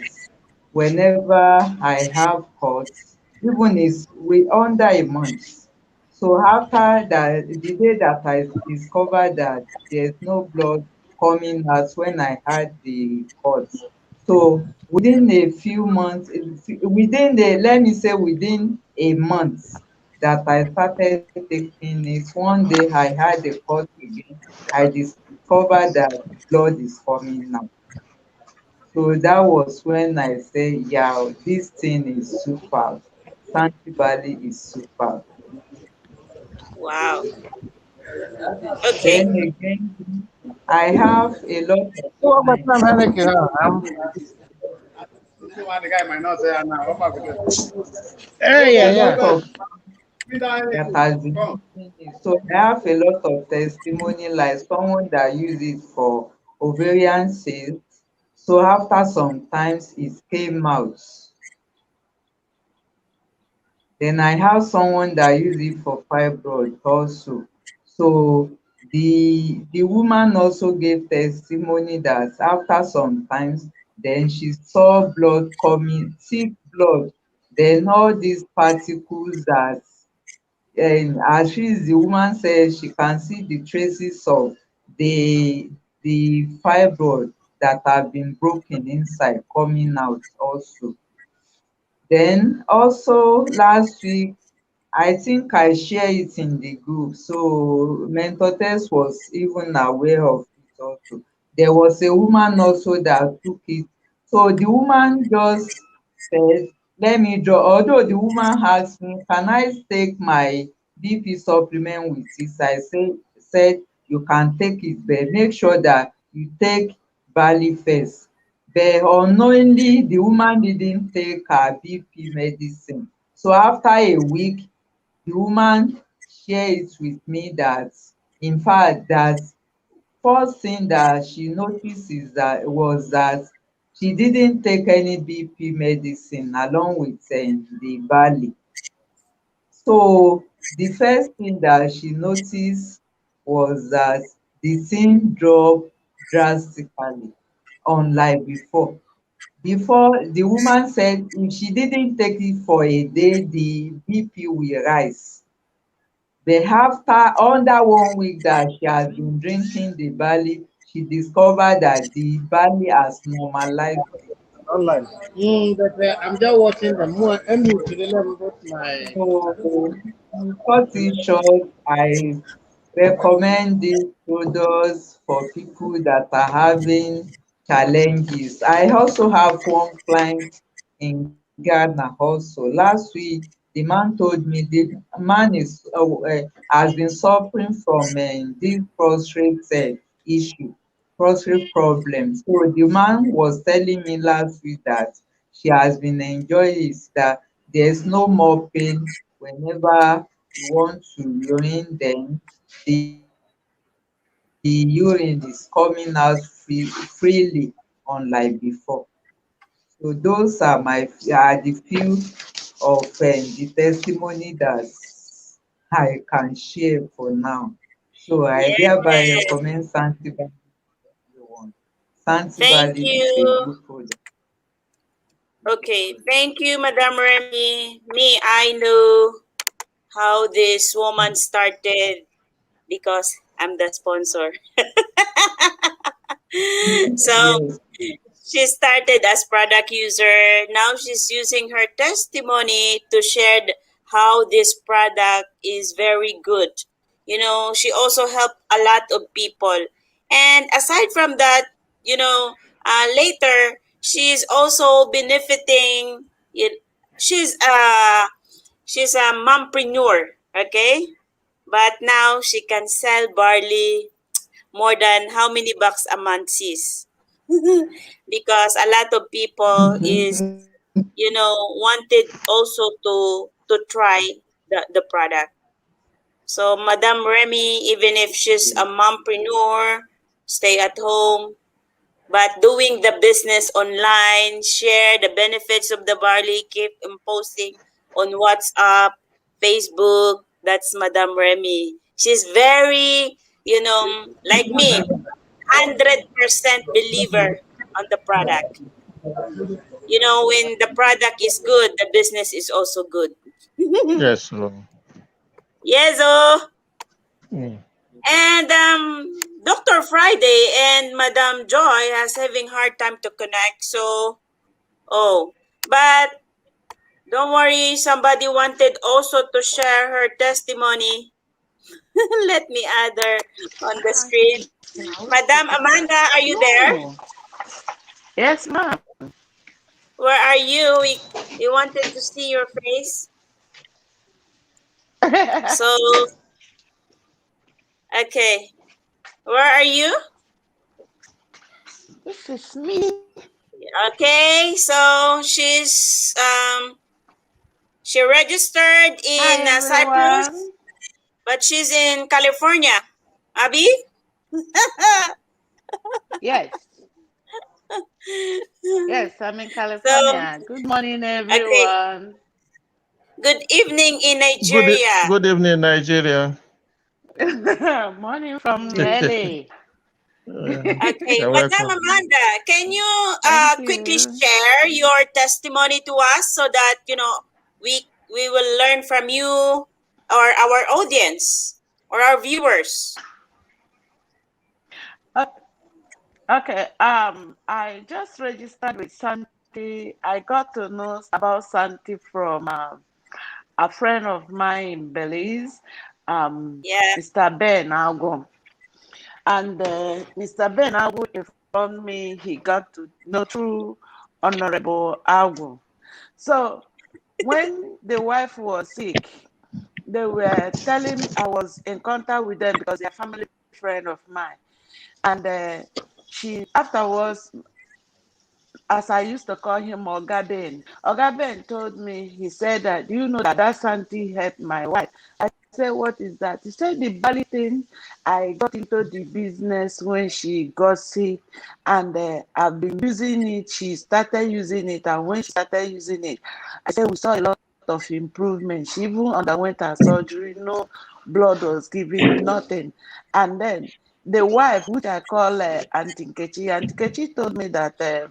whenever I have cuts, even is with under a month. So after that, the day that I discovered that there's no blood coming out when I had the cuts. So within a few months, let me say within a month that I started taking it, one day I had a cut again. I discovered that blood is coming out. So that was when I say, yeah, this thing is super. Santi Valley is super. Wow. Okay. Then again, I have a lot of So, but time. I'm Henneke, A yeah, lot yeah. of that has been using it. So I have a lot of testimony, like someone that use it for ovarian cyst. So after some times it came out. Then I have someone that use it for fibroid also. So the woman also gave testimony that after some times, then she saw blood coming, thick blood. Then all these particles that, as she is the woman says, she can see the traces of the the fibroid that have been broken inside coming out also. Then also last week, I think I share it in the group. So Mentor Test was even aware of it also. There was a woman also that took it. So the woman just said, let me draw. Although the woman asked me, can I take my BP supplement with this? Said you can take it, but make sure that you take barley first. But unknowingly, the woman didn't take her BP medicine. So after a week, the woman shared it with me that, in fact, that first thing that she noticed is that was that she didn't take any BP medicine along with the barley. So the first thing that she noticed was that the thing dropped drastically, unlike before. Before, the woman said if she didn't take it for a day, the BP will rise. But after under 1 week that she has been drinking the barley, she discovered that the barley has normalized. Online. But I'm just watching the more MU to the level of my. So to cut it short, I recommend these products for people that are having challenges. I also have one client in Ghana also. Last week, the man told me the man has been suffering from this prostate issue, prostate problem. So the man was telling me last week that she has been enjoying it, that there's no more pain whenever you want to urine, then the urine is coming out freely, unlike before. So those are the few of the testimony that I can share for now. So I hereby Yes. recommend Sante Valley to everyone. Sante Thank Valley is a you. good product. Okay, thank you, Madam Remy. Me, I know how this woman started because I'm the sponsor. So Yes. she started as product user. Now she's using her testimony to share how this product is very good. She also helped a lot of people. And aside from that, later she's also benefiting. it- She's a mompreneur, okay? But now she can sell barley more than how many bucks a month, sis? Because a lot of people is wanted also to try the product. So Madam Remy, even if she's a mompreneur, stay at home, but doing the business online, share the benefits of the barley, keep posting on WhatsApp, Facebook. That's Madam Remy. She's very, like me, 100% believer on the product. When the product is good, the business is also good. Yes, Lord. Yes, oh. Mm. And Dr. Friday and Madam Joy has having hard time to connect. So, but don't worry. Somebody wanted also to share her testimony. Let me add her on the screen. Madam Amanda, are you there? No. Yes, ma'am. Where are you? We wanted to see your face. So, okay. Where are you? This is me. Okay, so she registered Hi, in Cyprus, everyone. but she's in California. Abby? Yes. Yes, I'm in So, California. Good morning, okay. everyone. Good evening in Good, Nigeria. good evening, Nigeria. Morning from LA. Okay, You're Madam welcome. Amanda, can you Thank quickly you. share your testimony to us so that we will learn from you or our audience or our viewers? Uh, Okay, I just registered with Sante. I got to know about Sante from a friend of mine in Belize, Yeah. Mr. Ben Algo. And Mr. Ben Algo informed me he got to know through Honorable Algo. So when the wife was sick, they were telling I was in contact with them because they're a family friend of mine. And she afterwards, as I used to call him Oga Ben told me, he said that, you know that Santi helped my wife. I said, what is that? He said, the Bali thing, I got into the business when she got sick, and I've been using it. She started using it, and when she started using it, I said, we saw a lot of improvement. She even underwent her surgery, no blood was given, nothing. And then the wife, which I call Auntie Nkechi told me that her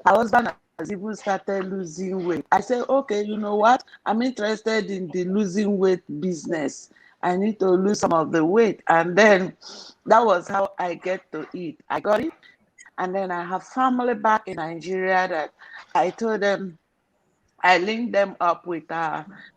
husband has even started losing weight. I said, okay, you know what? I'm interested in the losing weight business. I need to lose some of the weight. And then that was how I get to eat. I got it. And then I have family back in Nigeria that I told them, I linked them up with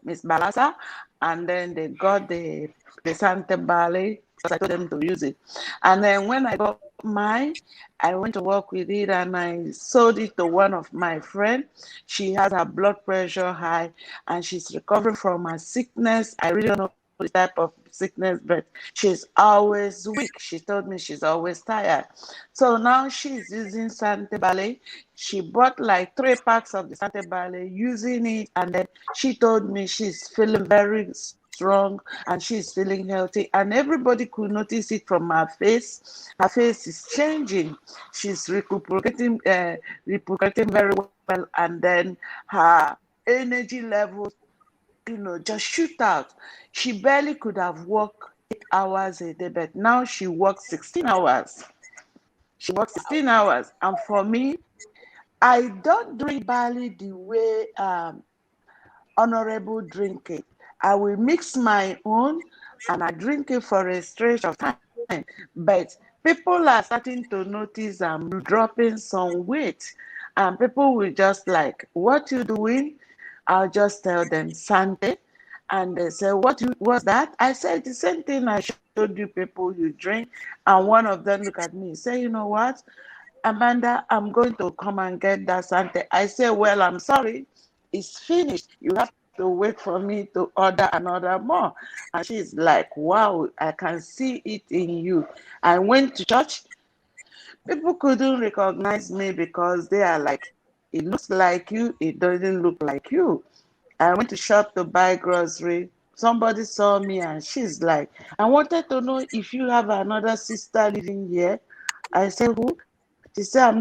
Miss Balasa, and then they got the Sante Ballet because I told them to use it. And then when I got mine. I went to work with it and I sold it to one of my friends. She has her blood pressure high and she's recovering from her sickness. I really don't know the type of sickness, but she's always weak. She told me she's always tired. So now she's using Sante Ballet. She bought like 3 packs of the Sante Ballet, using it, and then she told me she's feeling very strong and she's feeling healthy. And everybody could notice it from her face. Her face is changing. She's recuperating very well, and then her energy levels, just shoot out. She barely could have worked 8 hours a day, but now she works 16 hours. She works 16 hours. And for me, I don't drink barley the way Honorable drink it. I will mix my own and I drink it for a stretch of time. But people are starting to notice I'm dropping some weight. And people will just like, what you doing? I'll just tell them Sante. And they say, what's that? I said the same thing I showed you people you drink. And one of them look at me, say, you know what? Amanda, I'm going to come and get that Sante. I say, well, I'm sorry. It's finished. You have to wait for me to order another more. And she's like, wow, I can see it in you. I went to church. People couldn't recognize me because they are like, it looks like you, it doesn't look like you. I went to shop to buy grocery. Somebody saw me and she's like, I wanted to know if you have another sister living here. I said, who? She said,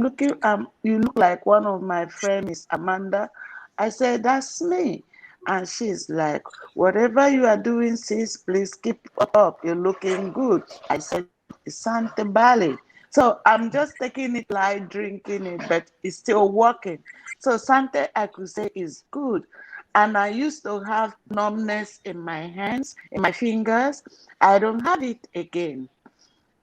you look like one of my friends, Miss Amanda. I said, that's me. And she's like, whatever you are doing, sis, please keep up. You're looking good. I said, it's Sante Bali. So I'm just taking it light, drinking it, but it's still working. So Sante, I could say, is good. And I used to have numbness in my hands, in my fingers. I don't have it again.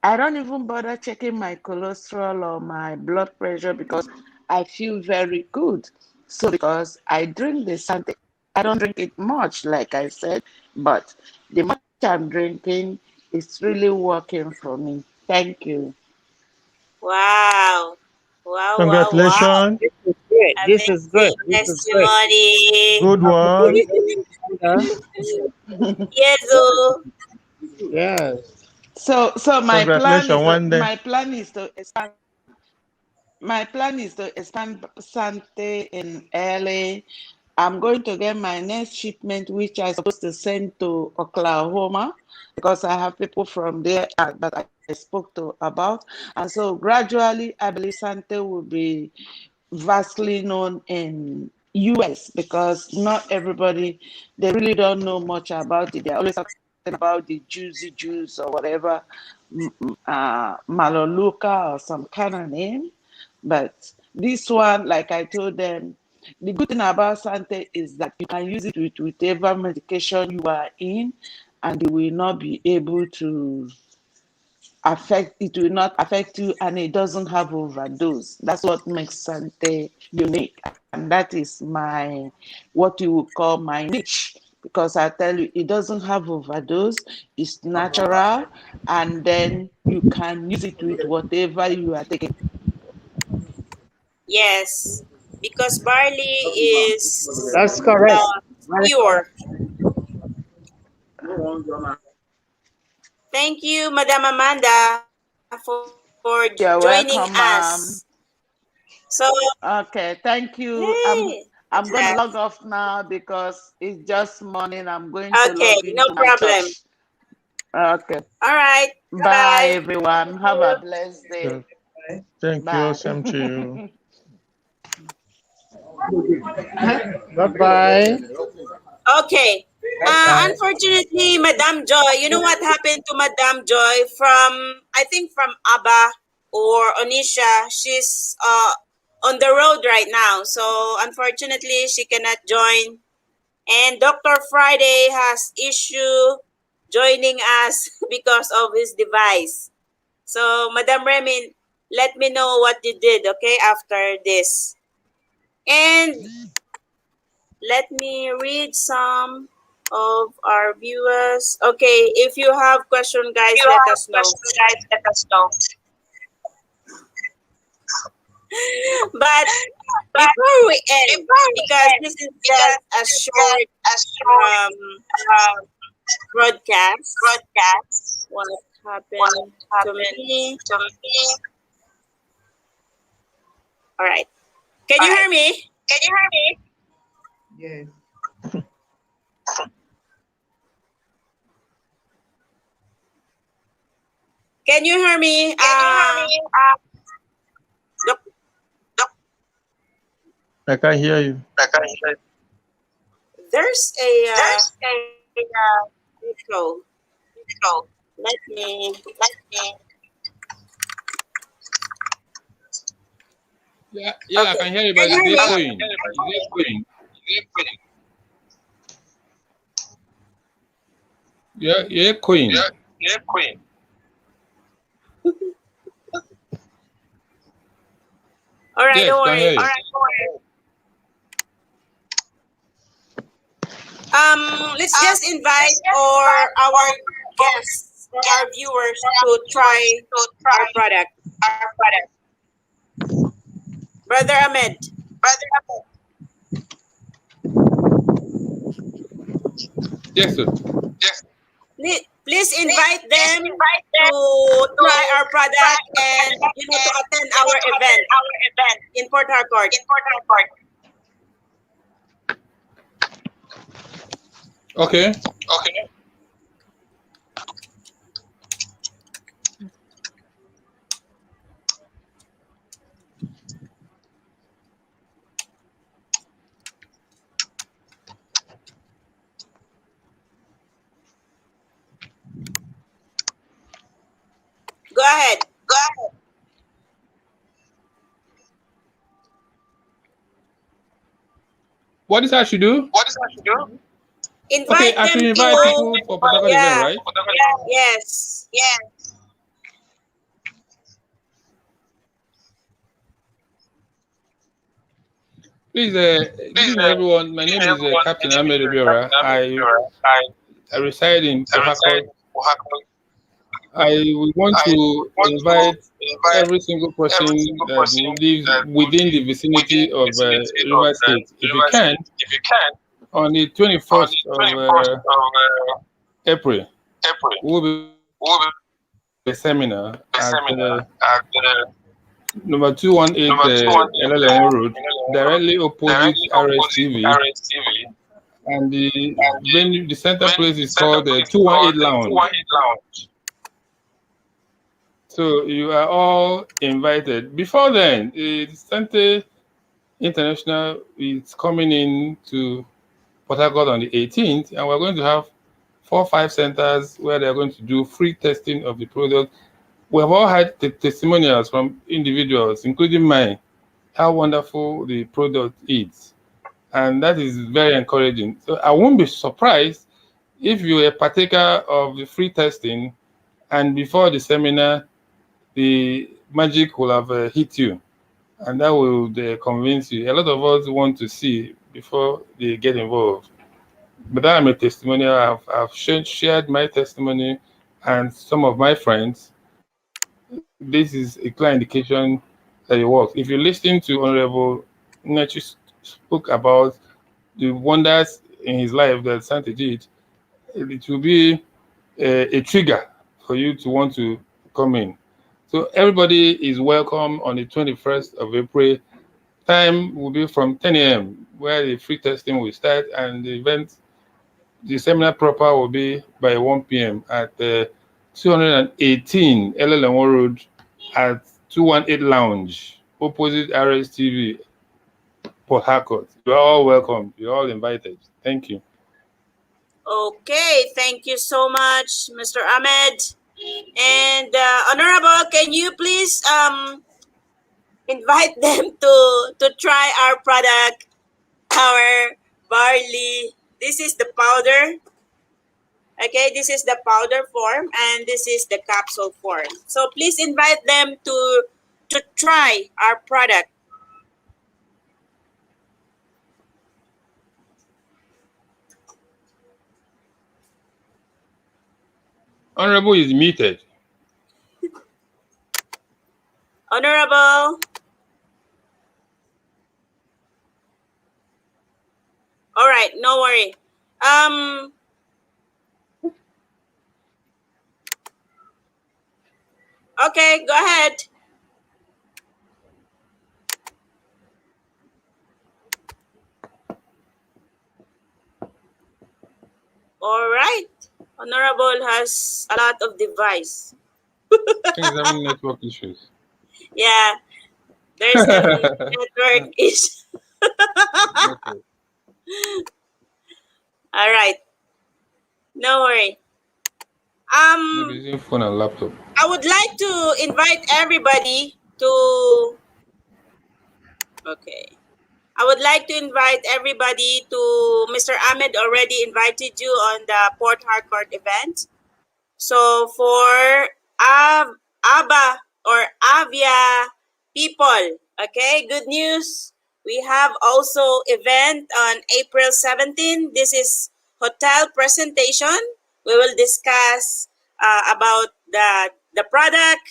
I don't even bother checking my cholesterol or my blood pressure because I feel very good. So because I drink the Sante, I don't drink it much, like I said, but the much I'm drinking, it's really working for me. Thank you. Wow. Wow, wow, wow. Congratulations. This is good. Amazing This is good. testimony. You Good have to one. keep it, Amanda. Yes, oh. Yes. So Congratulations. One day. my plan is to expand. My plan is to expand Sante in LA. I'm going to get my next shipment, which I'm supposed to send to Oklahoma, because I have people from there that I spoke to about. And so gradually, I believe Sante will be vastly known in US because not everybody, they really don't know much about it. They're always talking about the juicy juice or whatever, Maloluka or some kind of name. But this one, like I told them, the good thing about Sante is that you can use it with whatever medication you are in, and it will not be able to it will not affect you, and it doesn't have overdose. That's what makes Sante unique. And that is what you would call my niche. Because I tell you, it doesn't have overdose, it's natural, and then you can use it with whatever you are taking. Yes. Because barley is That's correct. Very pure. correct. Thank you, Madam Amanda, for You're joining welcome, us. So, okay, thank you. hey, I'm going to that. log off now because it's just morning. I'm going to Okay, log no into my problem. church. Okay. All right. Bye, Bye-bye. everyone. Have a blessed day. Thank you. Bye. Same to you. Bye-bye. Okay. Unfortunately, Madam Joy, you know what happened to Madam Joy I think from Aba or Onisha? She's on the road right now. So, unfortunately, she cannot join. And Dr. Friday has issue joining us because of his device. So, Madam Remin, let me know what you did, okay, after this. And let me read some of our viewers. Okay, if you have question, guys, let us know. But before we end, because this is just a short um, broadcast, what happened to me? All right. Can you hear me? Yes. Can you hear me? I can hear you. There's a echo. Let me. Yeah, Okay. I can hear you, Can but you it's hear echoing. me? Yeah, you're echoing. All right, Yes, don't can hear worry. you. Let's just invite our guests or our viewers to try our product. Brother Ahmed. Yes, sir. Please invite them to try our product and to attend our event in Port Harcourt. Okay. Go ahead. What is I should do? Invite Okay, I them should invite to people for Port event, right? Yes. Please, good evening, everyone. My name is Captain Ahmed Obiora. I reside in Port Harcourt. I want to invite every single person that lives within the vicinity of River State, if you can, on the 21st of April. We'll be a seminar at number 218 LLN Road, directly opposite RSTV. And the venue, the center place is called the 218 Lounge. So you are all invited. Before then, Sante International is coming in to Port Harcourt on the 18th, and we're going to have 4 or 5 centers where they're going to do free testing of the product. We have all had testimonials from individuals, including mine, how wonderful the product is. And that is very encouraging. So I won't be surprised if you're a partaker of the free testing and before the seminar, the magic will have hit you. And that will convince you. A lot of us want to see before they get involved. But I'm a testimonial. I've shared my testimony and some of my friends. This is a clear indication that it works. If you listen to Honorable Nachi spoke about the wonders in his life that Sante did, it will be a trigger for you to want to come in. So everybody is welcome on the 21st of April. Time will be from 10 a.m. where the free testing will start, and the seminar proper will be by 1 p.m. at 218 LLN Road at 218 Lounge, opposite RSTV, Port Harcourt. You're all welcome. You're all invited. Thank you. Okay, thank you so much, Mr. Ahmed. And Honorable, can you please invite them to try our product, our barley. This is the powder. Okay, this is the powder form and this is the capsule form. So please invite them to try our product. Honorable is muted. Honorable. right, no worry. Okay, go ahead. All right. Honorable has a lot of device. I think he's having network issues. Yeah, there's some network issue. Okay. All right, no worry. Maybe using phone and laptop. I would like to invite everybody to. Okay. I would like to invite everybody to Mr. Ahmed already invited you on the Port Harcourt event. So for ABA or Avia people, okay, good news. We have also event on April 17. This is hotel presentation. We will discuss about the product,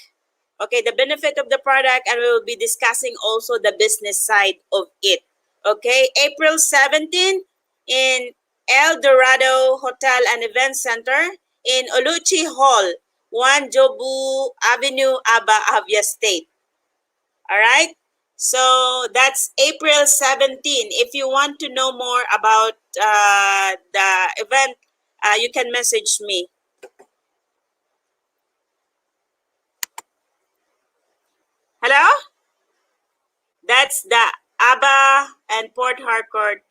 okay, the benefit of the product, and we will be discussing also the business side of it. Okay, April 17 in El Dorado Hotel and Event Center in Oluchi Hall, 1 Jobu Avenue, Aba, Avia State. All right, so that's April 17. If you want to know more about the event, you can message me. Hello? That's the ABA and Port Harcourt.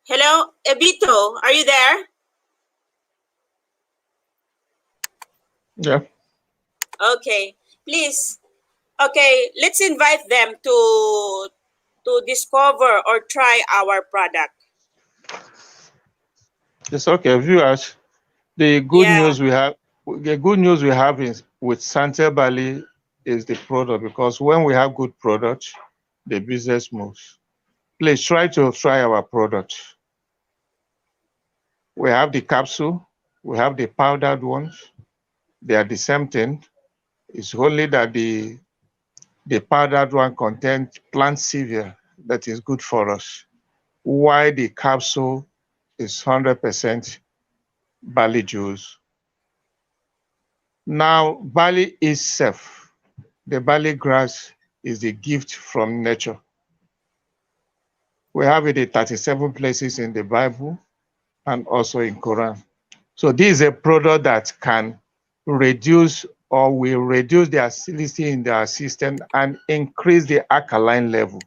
Hello, Ebito, are you there? Yeah. Okay, please. Okay, let's invite them to discover or try our product. It's okay, viewers. The good news we have is with Sante Bali is the product, because when we have good product, the business moves. Please try to try our product. We have the capsule, we have the powdered ones. They are the same thing. It's only that the powdered one contains plant stevia that is good for us, while the capsule is 100% barley juice. Now, barley is safe. The barley grass is the gift from nature. We have it in 37 places in the Bible and also in Quran. So this is a product that can reduce or will reduce the acidity in the system and increase the alkaline level.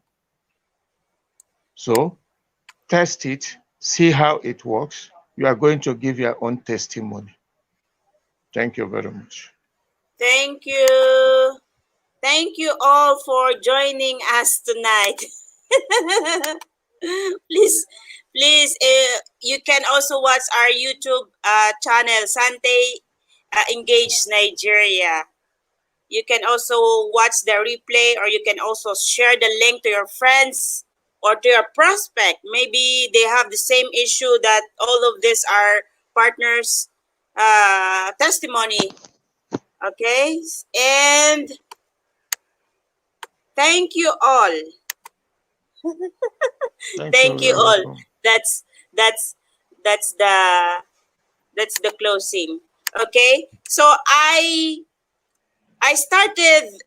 So test it, see how it works. You are going to give your own testimony. Thank you very much. Thank you. Thank you all for joining us tonight. please, you can also watch our YouTube channel, Sante Engage Nigeria. You can also watch the replay, or you can also share the link to your friends or to your prospect. Maybe they have the same issue that all of these are partners' testimony. Okay, and thank you all. Thank you all. Welcome. That's the closing. Okay, so I started,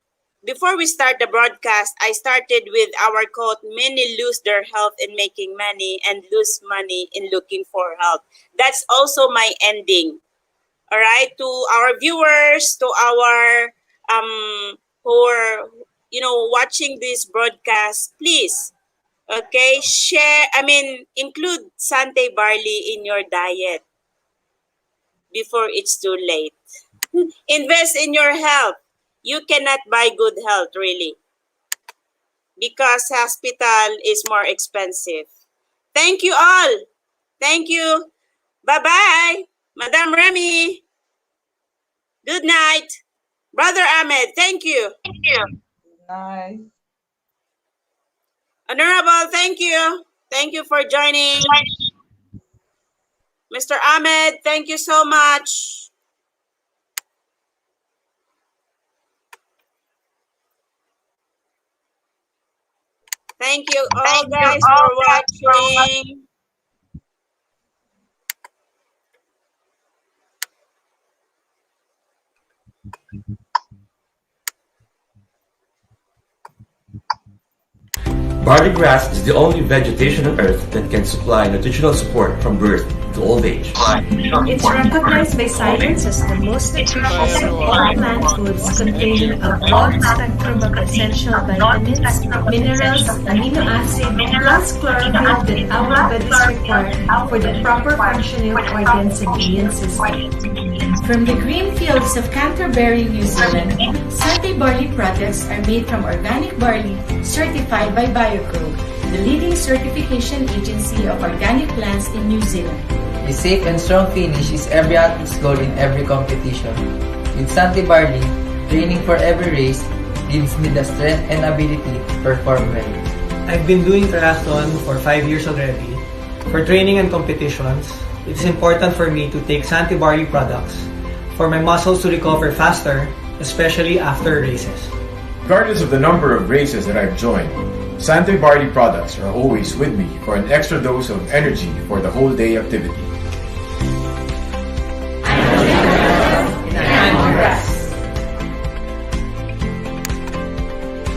before we start the broadcast, I started with our quote: many lose their health in making money and lose money in looking for health. That's also my ending. All right, to our viewers, to our who are watching this broadcast, please, okay, include Sante barley in your diet before it's too late. Invest in your health. You cannot buy good health, really, because hospital is more expensive. Thank you all. Thank you. Bye-bye. Madam Remy. Good night. Brother Ahmed, thank you. Thank you. Nice. Honorable, thank you. Thank you for joining. Mr. Ahmed, thank you so much. Thank you all guys for watching. Barley grass is the only vegetation on earth that can supply nutritional support from birth to old age. It's recognized by science as the most nutritious of all plant foods, containing a broad spectrum of essential vitamins, minerals, amino acids, plus chlorophyll that our bodies require for the proper functioning of organs and immune system. From the green fields of Canterbury, New Zealand, Sante barley products are made from organic barley certified by BioCro, the leading certification agency of organic plants in New Zealand. A safe and strong finish is every athlete's goal in every competition. With Sante barley, training for every race gives me the strength and ability to perform well. I've been doing triathlon for 5 years already. For training and competitions, it's important for me to take Sante barley products for my muscles to recover faster, especially after races. Regardless of the number of races that I've joined, Sante barley products are always with me for an extra dose of energy for the whole day activity.